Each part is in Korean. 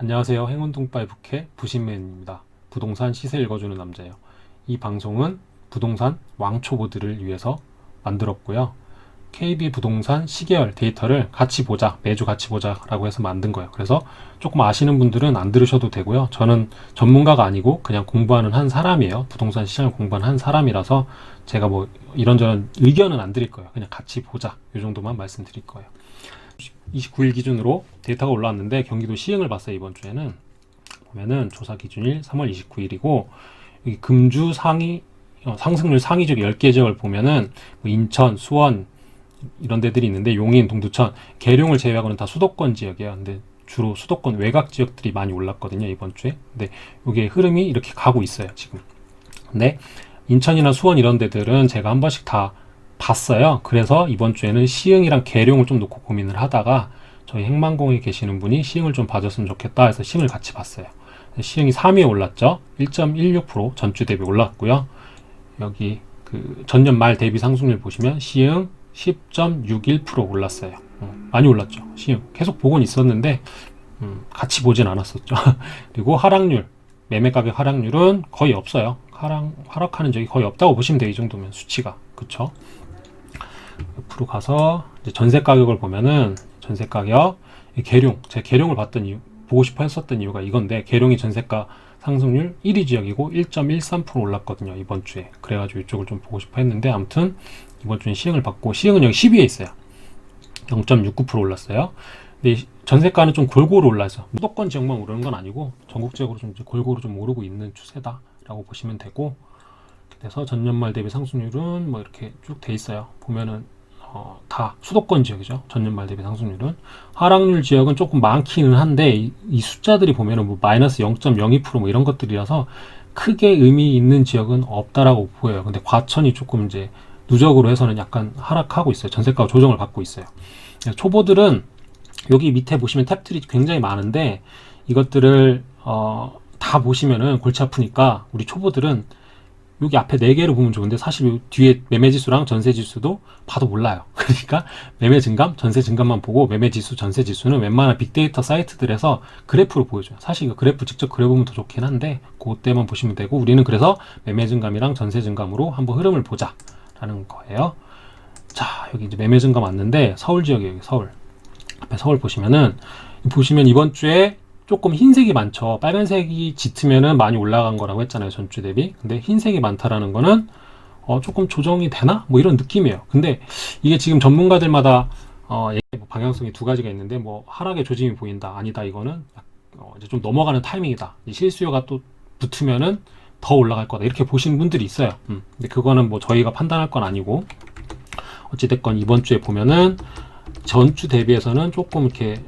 안녕하세요. 행운동바의 부캐 부신맨입니다. 부동산 시세 읽어주는 남자예요. 이 방송은 부동산 왕초보들을 위해서 만들었고요. KB 부동산 시계열 데이터를 같이 보자, 매주 같이 보자 라고 해서 만든 거예요. 그래서 조금 아시는 분들은 안 들으셔도 되고요. 저는 전문가가 아니고 그냥 공부하는 한 사람이에요. 부동산 시장을 공부하는 한 사람이라서 제가 뭐 이런저런 의견은 안 드릴 거예요. 그냥 같이 보자, 이 정도만 말씀드릴 거예요. 29일 기준으로 데이터가 올라왔는데 경기도 시흥을 봤어요. 이번 주에는 보면은 조사 기준일 3월 29일이고 여기 금주 상위 상승률 상위적 10개 지역을 보면은 뭐 인천, 수원 이런 데들이 있는데 용인, 동두천, 계룡을 제외하고는 다 수도권 지역이에요. 근데 주로 수도권 외곽 지역들이 많이 올랐거든요. 이번 주에. 근데 이게 흐름이 이렇게 가고 있어요. 지금. 근데 인천이나 수원 이런 데들은 제가 한 번씩 다 봤어요. 그래서 이번 주에는 시흥이랑 계룡을 좀 놓고 고민을 하다가 저희 행만공에 계시는 분이 시흥을 좀 봐줬으면 좋겠다 해서 시흥을 같이 봤어요. 시흥이 3위에 올랐죠. 1.16% 전주 대비 올랐고요. 여기 그 전년 말 대비 상승률 보시면 시흥 10.61% 올랐어요. 많이 올랐죠. 시흥 계속 보고는 있었는데 같이 보진 않았었죠. 그리고 하락률, 매매 가격 하락률은 거의 없어요. 하락하는 적이 거의 없다고 보시면 돼요. 이 정도면 수치가. 그쵸? 옆으로 가서 이제 전세 가격을 보면은 전세 가격 계룡, 제가 계룡을 봤던 이유, 보고 싶어 했었던 이유가 이건데 계룡이 전세가 상승률 1위 지역이고 1.13% 올랐거든요. 이번 주에. 그래가지고 이쪽을 좀 보고 싶어 했는데 아무튼 이번 주에 시흥을 봤고 시흥은 여기 10위에 있어요. 0.69% 올랐어요. 근데 전세가는 좀 골고루 올라서 수도권 지역만 오르는 건 아니고 전국적으로 좀 이제 골고루 좀 오르고 있는 추세다라고 보시면 되고, 그래서 전년 말 대비 상승률은 뭐 이렇게 쭉 돼 있어요. 보면은 다 수도권 지역이죠. 전년 말 대비 상승률은. 하락률 지역은 조금 많기는 한데 이 숫자들이 보면은 뭐 마이너스 0.02%뭐 이런 것들이라서 크게 의미 있는 지역은 없다라고 보여요. 근데 과천이 조금 이제 누적으로 해서는 약간 하락하고 있어요. 전세가 조정을 받고 있어요. 초보들은 여기 밑에 보시면 탭들이 굉장히 많은데 이것들을 다 보시면은 골치 아프니까 우리 초보들은 여기 앞에 4개를 보면 좋은데 사실 뒤에 매매지수랑 전세지수도 봐도 몰라요. 그러니까 매매 증감, 전세 증감만 보고 매매지수, 전세지수는 웬만한 빅데이터 사이트들에서 그래프로 보여줘요. 사실 이거 그래프 직접 그려보면 더 좋긴 한데 그때만 보시면 되고, 우리는 그래서 매매 증감이랑 전세 증감으로 한번 흐름을 보자 라는 거예요. 자, 여기 이제 매매 증감 왔는데 서울 지역이에요. 서울. 앞에 서울 보시면 이번 주에 조금 흰색이 많죠. 빨간색이 짙으면은 많이 올라간 거라고 했잖아요. 전주 대비. 근데 흰색이 많다라는 거는 조금 조정이 되나? 뭐 이런 느낌이에요. 근데 이게 지금 전문가들마다 방향성이 두 가지가 있는데 뭐 하락의 조짐이 보인다. 아니다. 이거는 이제 좀 넘어가는 타이밍이다. 실수요가 또 붙으면은 더 올라갈 거다. 이렇게 보시는 분들이 있어요. 근데 그거는 뭐 저희가 판단할 건 아니고, 어찌됐건 이번 주에 보면은 전주 대비해서는 조금 이렇게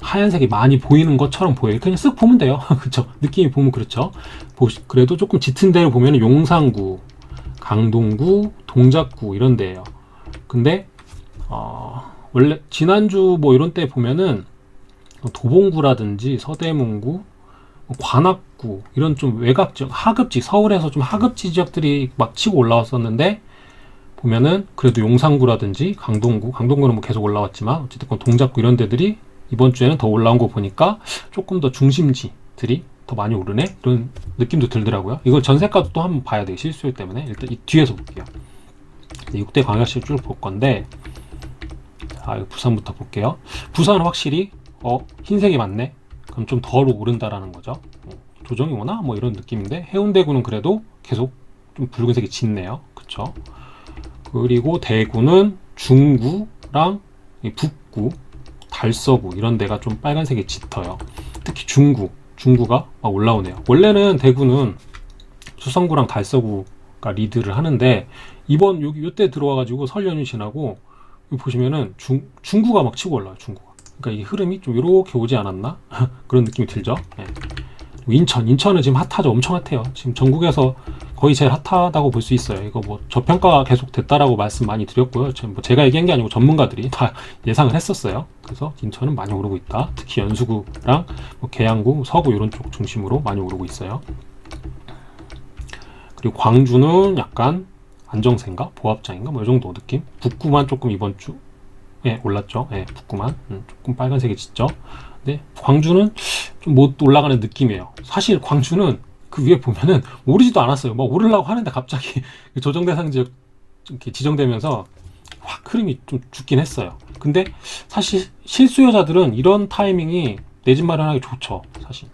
하얀색이 많이 보이는 것처럼 보여요. 그냥 쓱 보면 돼요. 그쵸? 느낌이 보면 그렇죠. 그래도 조금 짙은 데를 보면 용산구, 강동구, 동작구 이런 데예요. 근데 원래 지난주 뭐 이런 때 보면은 도봉구라든지 서대문구, 관악구 이런 좀 외곽 지역, 하급지, 서울에서 좀 하급지 지역들이 막 치고 올라왔었는데 보면은 그래도 용산구라든지 강동구는 뭐 계속 올라왔지만 어쨌든 동작구 이런 데들이 이번 주에는 더 올라온 거 보니까 조금 더 중심지들이 더 많이 오르네? 이런 느낌도 들더라고요. 이걸 전세가도 또 한번 봐야 돼요. 실수요 때문에. 일단 이 뒤에서 볼게요. 6대 광역시 쭉 볼 건데, 이거 부산부터 볼게요. 부산은 확실히 흰색이 많네? 그럼 좀 덜 오른다라는 거죠. 조정이 오나? 뭐 이런 느낌인데, 해운대구는 그래도 계속 좀 붉은색이 짙네요. 그쵸? 그리고 대구는 중구랑 북구, 달서구 이런 데가 좀 빨간색이 짙어요. 특히 중구가 막 올라오네요. 원래는 대구는 수성구랑 달서구가 리드를 하는데 이번 요때 들어와가지고 설 연휴 지나고 보시면은 중구가 막 치고 올라와요. 중구가. 그러니까 이 흐름이 좀 이렇게 오지 않았나? 그런 느낌이 들죠. 네. 인천은 지금 핫하죠. 엄청 핫해요. 지금 전국에서 거의 제일 핫하다고 볼 수 있어요. 이거 뭐 저평가가 계속 됐다라고 말씀 많이 드렸고요. 뭐 제가 얘기한 게 아니고 전문가들이 다 예상을 했었어요. 그래서 인천은 많이 오르고 있다. 특히 연수구랑 뭐 계양구, 서구 이런 쪽 중심으로 많이 오르고 있어요. 그리고 광주는 약간 안정세인가? 보합장인가? 뭐 이 정도 느낌? 북구만 조금 이번 주 예, 올랐죠. 예, 북구만 조금 빨간색이 짙죠. 근데 광주는 좀 못 올라가는 느낌이에요. 사실 광주는 그 위에 보면은 오르지도 않았어요. 막 오르려고 하는데 갑자기 조정 대상 지역 이렇게 지정되면서 확 흐름이 좀 죽긴 했어요. 근데 사실 실수요자들은 이런 타이밍이 내 집 마련하기 좋죠. 사실.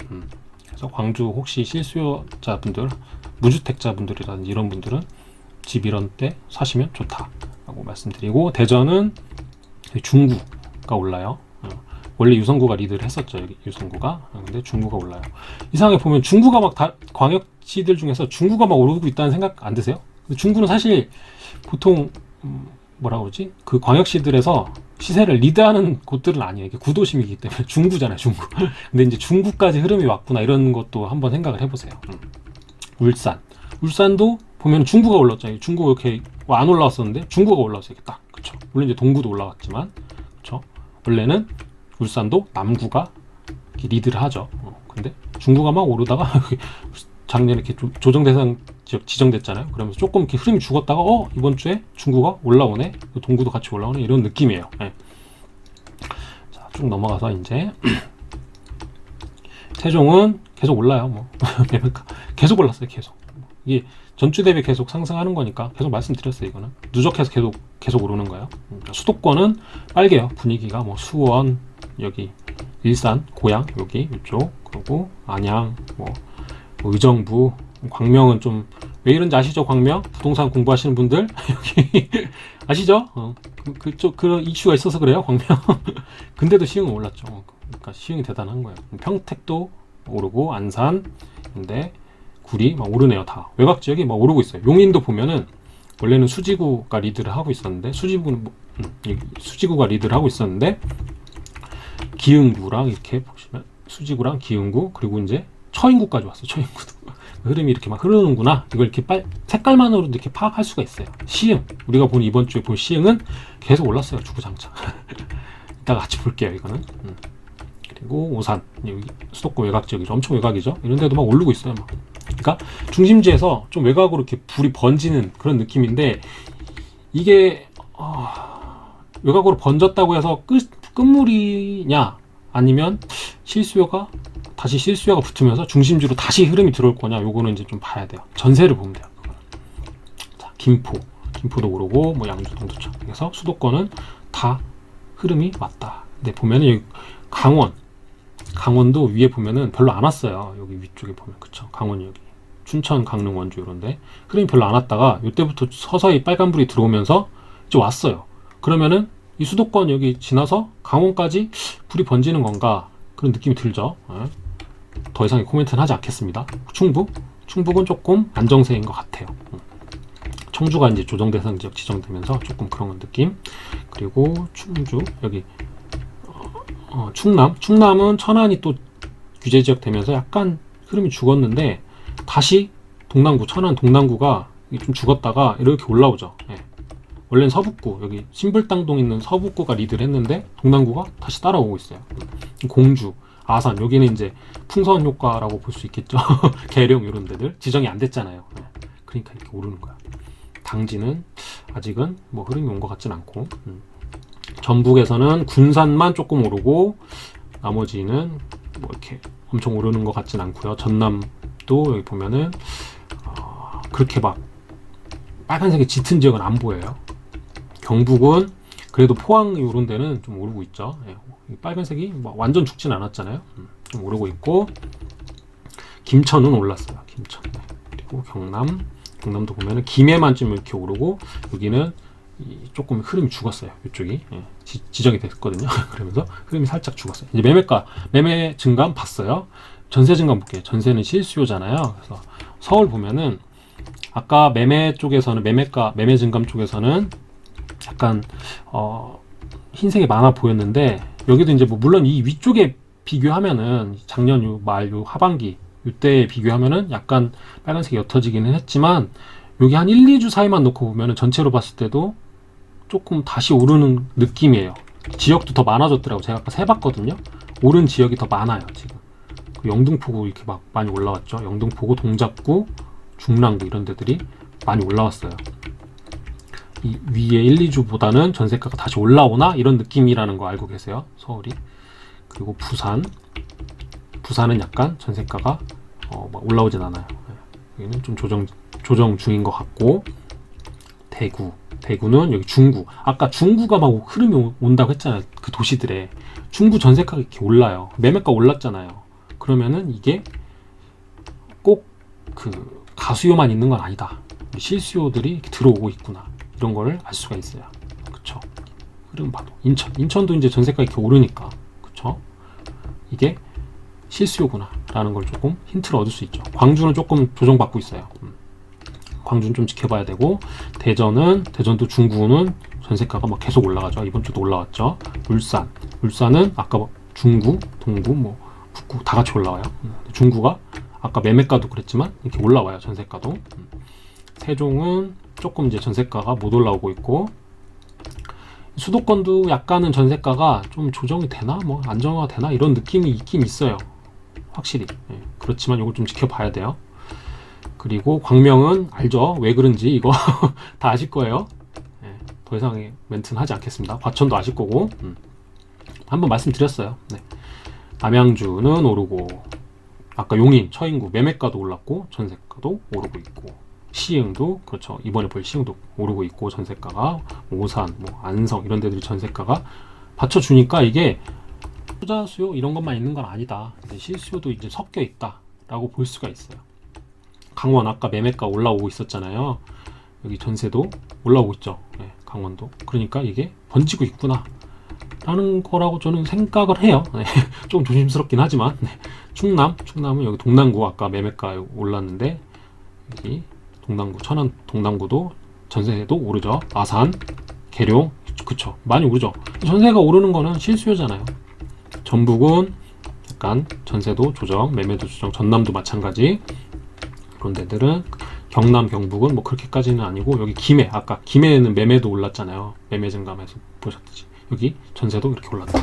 그래서 광주 혹시 실수요자분들, 무주택자분들이라든지 이런 분들은 집 이런 때 사시면 좋다라고 말씀드리고, 대전은 중구가 올라요. 원래 유성구가 리드를 했었죠. 여기 유성구가. 근데 중구가 올라요. 이상하게 보면 중구가 막 다 광역시들 중에서 중구가 막 오르고 있다는 생각 안 드세요? 근데 중구는 사실 보통 뭐라 그러지? 그 광역시들에서 시세를 리드하는 곳들은 아니에요. 이게 구도심이기 때문에 중구잖아요, 중구. 근데 이제 중구까지 흐름이 왔구나 이런 것도 한번 생각을 해보세요. 울산도 보면 중구가 올랐잖아요. 중구가 이렇게 안 올라왔었는데 중구가 올라왔어요. 이렇게 딱, 그렇죠. 물론 이제 동구도 올라왔지만, 그렇죠. 원래는 울산도 남구가 리드를 하죠. 근데 중구가 막 오르다가 작년에 이렇게 조정 대상 지역 지정됐잖아요. 그러면서 조금 이렇게 흐름이 죽었다가 이번 주에 중구가 올라오네, 동구도 같이 올라오네 이런 느낌이에요. 네. 자, 쭉 넘어가서 이제 세종은 계속 올라요. 뭐 계속 올랐어요. 계속. 이게 전주 대비 계속 상승하는 거니까 계속 말씀드렸어요. 이거는 누적해서 계속 오르는 거예요. 수도권은 빨개요. 분위기가 뭐 수원, 여기 일산, 고양 여기 이쪽, 그리고 안양, 뭐 의정부, 광명은 좀 왜 이런지 아시죠? 광명 부동산 공부하시는 분들 여기 아시죠? 그쪽 그런 이슈가 있어서 그래요. 광명. 근데도 시흥은 올랐죠. 그러니까 시흥이 대단한 거예요. 평택도 오르고 안산, 근데 구리 막 오르네요. 다 외곽 지역이 막 오르고 있어요. 용인도 보면은 원래는 수지구가 리드를 하고 있었는데 수지구가 리드를 하고 있었는데 기흥구랑 이렇게 보시면 수지구랑 기흥구, 그리고 이제 처인구까지 왔어요. 처인구도 흐름이 이렇게 막 흐르는구나. 이걸 이렇게 색깔만으로도 이렇게 파악할 수가 있어요. 시흥, 우리가 본 이번 주에 볼 시흥은 계속 올랐어요. 주구장창. 이따가 같이 볼게요. 이거는. 그리고 오산, 여기 수도권 외곽 지역이죠. 엄청 외곽이죠. 이런 데도 막 오르고 있어요. 막. 그러니까 중심지에서 좀 외곽으로 이렇게 불이 번지는 그런 느낌인데, 이게 외곽으로 번졌다고 해서 끝물이냐, 아니면 다시 실수요가 붙으면서 중심지로 다시 흐름이 들어올 거냐, 요거는 이제 좀 봐야 돼요. 전세를 보면 돼요. 자, 김포도 오르고 뭐 양주, 동두천. 그래서 수도권은 다 흐름이 왔다. 근데 보면은 여기 강원도 위에 보면은 별로 안 왔어요. 여기 위쪽에 보면, 그쵸. 강원 여기 춘천, 강릉, 원주 이런데 흐름이 별로 안 왔다가 이때부터 서서히 빨간불이 들어오면서 이제 왔어요. 그러면은 이 수도권 여기 지나서 강원까지 불이 번지는 건가, 그런 느낌이 들죠. 더 이상 코멘트는 하지 않겠습니다. 충북은 조금 안정세인 것 같아요. 청주가 이제 조정 대상 지역 지정되면서 조금 그런 느낌. 그리고 충주 여기 충남은 천안이 또 규제 지역 되면서 약간 흐름이 죽었는데 다시 천안 동남구가 좀 죽었다가 이렇게 올라오죠. 원래는 서북구, 여기 신불당동 있는 서북구가 리드를 했는데 동남구가 다시 따라오고 있어요. 공주, 아산, 여기는 이제 풍선 효과라고 볼 수 있겠죠. 계룡 이런 데들 지정이 안 됐잖아요. 그러니까 이렇게 오르는 거야. 당진은 아직은 뭐 흐름이 온 것 같진 않고, 전북에서는 군산만 조금 오르고 나머지는 뭐 이렇게 엄청 오르는 것 같진 않고요. 전남도 여기 보면은 그렇게 막 빨간색이 짙은 지역은 안 보여요. 경북은 그래도 포항 이런 데는 좀 오르고 있죠. 빨간색이 뭐 완전 죽진 않았잖아요. 좀 오르고 있고, 김천은 올랐어요. 김천. 그리고 경남도 보면은 김해만 좀 이렇게 오르고, 여기는 조금 흐름이 죽었어요. 이쪽이 지정이 됐거든요. 그러면서 흐름이 살짝 죽었어요. 이제 매매 증감 봤어요. 전세 증감 볼게요. 전세는 실수요잖아요. 그래서 서울 보면은 아까 매매 쪽에서는 매매 증감 쪽에서는 약간 흰색이 많아 보였는데, 여기도 이제 뭐 물론 이 위쪽에 비교하면은 작년 요 하반기 이때에 비교하면은 약간 빨간색이 옅어지기는 했지만, 여기 한 1, 2주 사이만 놓고 보면은 전체로 봤을 때도 조금 다시 오르는 느낌이에요. 지역도 더 많아졌더라고. 제가 아까 세봤거든요. 오른 지역이 더 많아요. 지금 영등포구 이렇게 막 많이 올라왔죠. 영등포구, 동작구, 중랑구 이런 데들이 많이 올라왔어요. 이 위에 1, 2주보다는 전세가가 다시 올라오나 이런 느낌이라는 거 알고 계세요? 서울이. 그리고 부산은 약간 전세가가 막 올라오진 않아요. 여기는 좀 조정 중인 것 같고, 대구는 여기 중구. 아까 중구가 막 흐름이 온다고 했잖아요. 그 도시들에 중구 전세가가 이렇게 올라요. 매매가 올랐잖아요. 그러면은 이게 꼭 그 가수요만 있는 건 아니다. 실수요들이 이렇게 들어오고 있구나. 이런 거를 알 수가 있어요. 그쵸? 흐름 봐도 인천도 이제 전세가 이렇게 오르니까, 그쵸? 이게 실수요구나 라는 걸 조금 힌트를 얻을 수 있죠. 광주는 조금 조정받고 있어요. 광주는 좀 지켜봐야 되고, 대전도 중구는 전세가가 막 계속 올라가죠. 이번 주도 올라왔죠. 울산은 아까 중구, 동구, 북구 다 같이 올라와요. 중구가 아까 매매가도 그랬지만 이렇게 올라와요. 전세가도. 세종은 조금 이제 전세가가 못 올라오고 있고, 수도권도 약간은 전세가가 좀 조정이 되나 안정화가 되나 이런 느낌이 있긴 있어요. 확실히. 그렇지만 이걸 좀 지켜봐야 돼요. 그리고 광명은 알죠? 왜 그런지 이거 다 아실 거예요. 더 이상의 멘트는 하지 않겠습니다. 과천도 아실 거고, 한번 말씀드렸어요. 남양주는 오르고, 아까 용인, 처인구 매매가도 올랐고 전세가도 오르고 있고, 시흥도 그렇죠. 이번에 볼 시흥도 오르고 있고, 전세가가 오산, 안성 이런 데들이 전세가가 받쳐주니까 이게 투자 수요 이런 것만 있는 건 아니다. 실수요도 이제 섞여 있다라고 볼 수가 있어요. 강원 아까 매매가 올라오고 있었잖아요. 여기 전세도 올라오고 있죠. 강원도. 그러니까 이게 번지고 있구나 라는 거라고 저는 생각을 해요. 좀 조심스럽긴 하지만. 충남은 여기 동남구 아까 매매가 올랐는데, 여기 동남구, 천안 동남구도 전세도 오르죠. 아산, 계룡, 그쵸, 많이 오르죠. 전세가 오르는 거는 실수요잖아요. 전북은 약간 전세도 조정, 매매도 조정, 전남도 마찬가지. 그런 데들은, 경남, 경북은 그렇게까지는 아니고, 여기 아까 김해는 매매도 올랐잖아요. 매매 증감에서 보셨듯이 여기 전세도 이렇게 올랐다.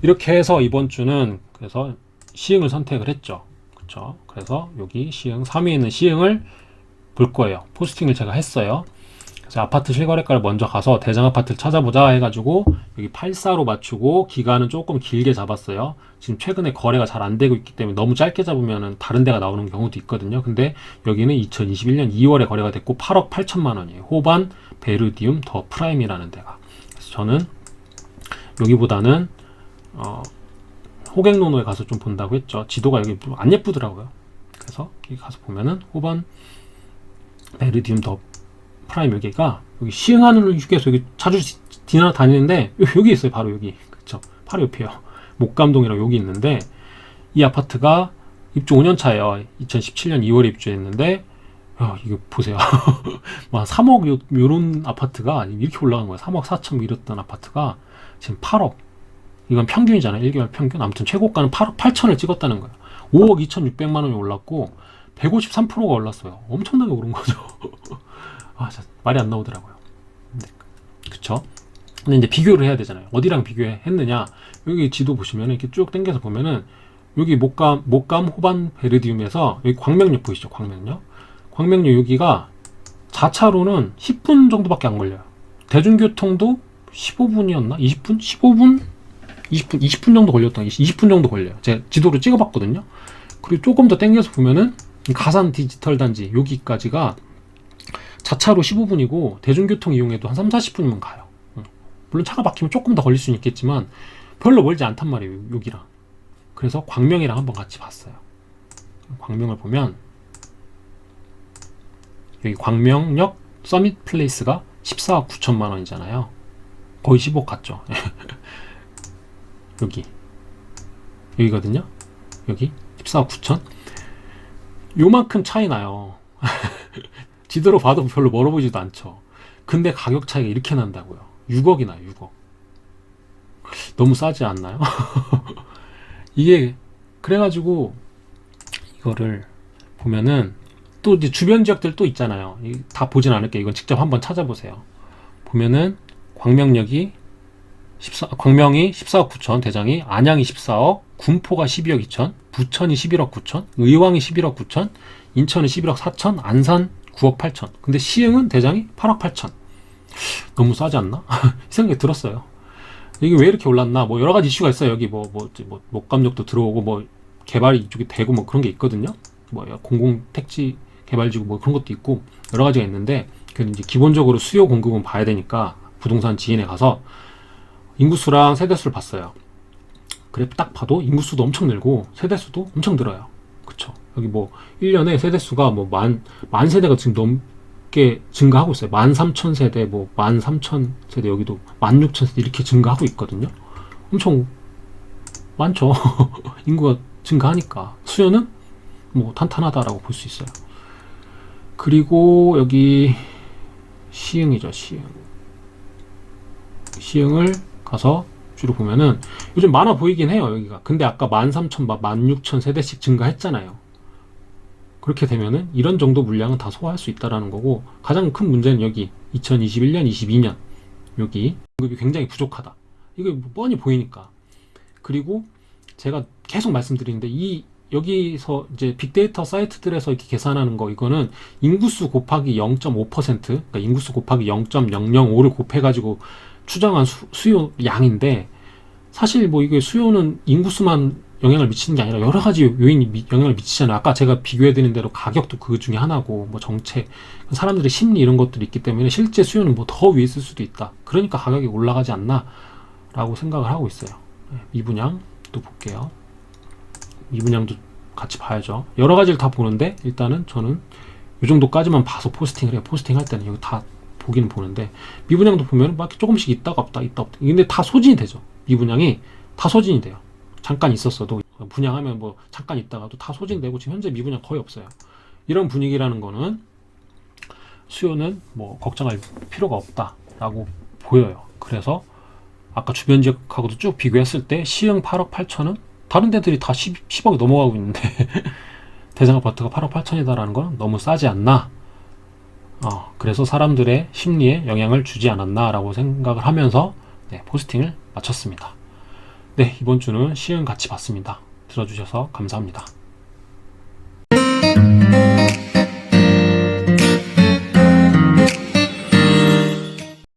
이렇게 해서 이번 주는 그래서 시흥을 선택을 했죠. 그쵸? 그래서 여기 시흥 3위에 있는 시흥을 볼 거예요. 포스팅을 제가 했어요. 그래서 아파트 실거래가를 먼저 가서 대장 아파트를 찾아보자 해가지고 여기 84로 맞추고 기간은 조금 길게 잡았어요. 지금 최근에 거래가 잘 안 되고 있기 때문에 너무 짧게 잡으면 다른 데가 나오는 경우도 있거든요. 근데 여기는 2021년 2월에 거래가 됐고 8억 8천만 원이에요. 호반 베르디움 더 프라임이라는 데가. 그래서 저는 여기보다는 호갱노노에 가서 좀 본다고 했죠. 지도가 여기 안 예쁘더라고요. 그래서 여기 가서 보면은 호반 베르디움 더 프라임 여기가 여기 시흥하는 휴게소 여기 자주 다니는데 여기 있어요. 바로 여기. 그쵸? 바로 옆이에요. 목감동이라고 여기 있는데, 이 아파트가 입주 5년 차예요. 2017년 2월에 입주했는데, 이거 보세요. 3억 요런 아파트가 이렇게 올라간 거예요. 3억 4천 이랬던 아파트가 지금 8억. 이건 평균이잖아요. 1개월 평균. 아무튼 최고가는 8억 8천을 찍었다는 거예요. 5억 2,600만 원이 올랐고 153%가 올랐어요. 엄청나게 오른 거죠. 진짜 말이 안 나오더라고요. 그쵸? 근데 이제 비교를 해야 되잖아요. 어디랑 비교했느냐? 여기 지도 보시면 이렇게 쭉 당겨서 보면은 여기 목감 호반 베르디움에서 여기 광명역 보이시죠? 광명역 여기가 4차로는 10분 정도밖에 안 걸려요. 대중교통도 15분이었나? 20분? 15분? 20분 정도 걸렸던 20분 정도 걸려요. 제가 지도로 찍어봤거든요. 그리고 조금 더 당겨서 보면은 가산 디지털 단지 여기까지가 4차로 15분이고 대중교통 이용해도 한 30-40분이면 가요. 물론 차가 막히면 조금 더 걸릴 수는 있겠지만 별로 멀지 않단 말이에요. 여기랑. 그래서 광명이랑 한번 같이 봤어요. 광명을 보면 여기 광명역 서밋 플레이스가 14억 9천만 원이잖아요. 거의 10억 갔죠. 여기거든요. 여기 14억 9천. 요만큼 차이 나요. 지도로 봐도 별로 멀어 보이지도 않죠. 근데 가격 차이가 이렇게 난다고요. 6억이 나요. 6억. 너무 싸지 않나요? 이게 그래가지고 이거를 보면은 또 이제 주변 지역들 또 있잖아요. 다 보진 않을게요. 이건 직접 한번 찾아보세요. 보면은 광명이 14억 9천, 대장이, 안양이 14억, 군포가 12억 2천, 부천이 11억 9천, 의왕이 11억 9천, 인천이 11억 4천, 안산 9억 8천. 근데 시흥은 대장이 8억 8천. 너무 싸지 않나? 이 생각이 들었어요. 이게 왜 이렇게 올랐나? 뭐 여러 가지 이슈가 있어요. 여기 뭐 목감력도 들어오고 뭐 개발이 이쪽이 되고 뭐 그런 게 있거든요. 뭐 공공 택지 개발지구 뭐 그런 것도 있고 여러 가지가 있는데 그 이제 기본적으로 수요 공급은 봐야 되니까 부동산 지인에 가서 인구수랑 세대수를 봤어요. 그래 딱 봐도 인구수도 엄청 늘고 세대수도 엄청 늘어요. 그쵸? 여기 뭐 1년에 세대수가 뭐 만 세대가 지금 넘게 증가하고 있어요. 13,000세대, 뭐 13,000세대, 여기도 16,000세대 이렇게 증가하고 있거든요. 엄청 많죠. 인구가 증가하니까 수요는 뭐 탄탄하다라고 볼 수 있어요. 그리고 여기 시흥이죠. 시흥을 가서 주로 보면은 요즘 많아 보이긴 해요. 여기가. 근데 아까 13,000, 16,000세대씩 증가했잖아요. 그렇게 되면은 이런 정도 물량은 다 소화할 수 있다라는 거고, 가장 큰 문제는 여기 2021년, 22년 여기 공급이 굉장히 부족하다. 이거 뻔히 보이니까. 그리고 제가 계속 말씀드리는데 여기서 이제 빅데이터 사이트들에서 이렇게 계산하는 거, 이거는 인구수 곱하기 0.5%, 그러니까 인구수 곱하기 0.005를 곱해가지고 추정한 수요 양인데, 사실 뭐 이게 수요는 인구수만 영향을 미치는 게 아니라 여러 가지 요인이 영향을 미치잖아요. 아까 제가 비교해드린 대로 가격도 그 중에 하나고, 뭐 정책, 사람들의 심리 이런 것들이 있기 때문에 실제 수요는 뭐 더 위에 있을 수도 있다. 그러니까 가격이 올라가지 않나 라고 생각을 하고 있어요. 미분양도 볼게요. 미분양도 같이 봐야죠. 여러 가지를 다 보는데 일단은 저는 이 정도까지만 봐서 포스팅을 해요. 포스팅할 때는 여기 다 보기는 보는데, 미분양도 보면 막 조금씩 있다가 없다 있다 없다. 근데 다 소진이 되죠. 미분양이 다 소진이 돼요. 잠깐 있었어도, 분양하면 뭐 잠깐 있다가도 다 소진되고, 지금 현재 미분양 거의 없어요. 이런 분위기라는 거는 수요는 뭐 걱정할 필요가 없다라고 보여요. 그래서 아까 주변 지역하고도 쭉 비교했을 때 시흥 8억 8천은 다른 데들이 다 10억이 넘어가고 있는데 대상 아파트가 8억 8천이다라는 건 너무 싸지 않나? 그래서 사람들의 심리에 영향을 주지 않았나 라고 생각을 하면서 포스팅을 마쳤습니다. 네, 이번 주는 시흥 같이 봤습니다. 들어주셔서 감사합니다.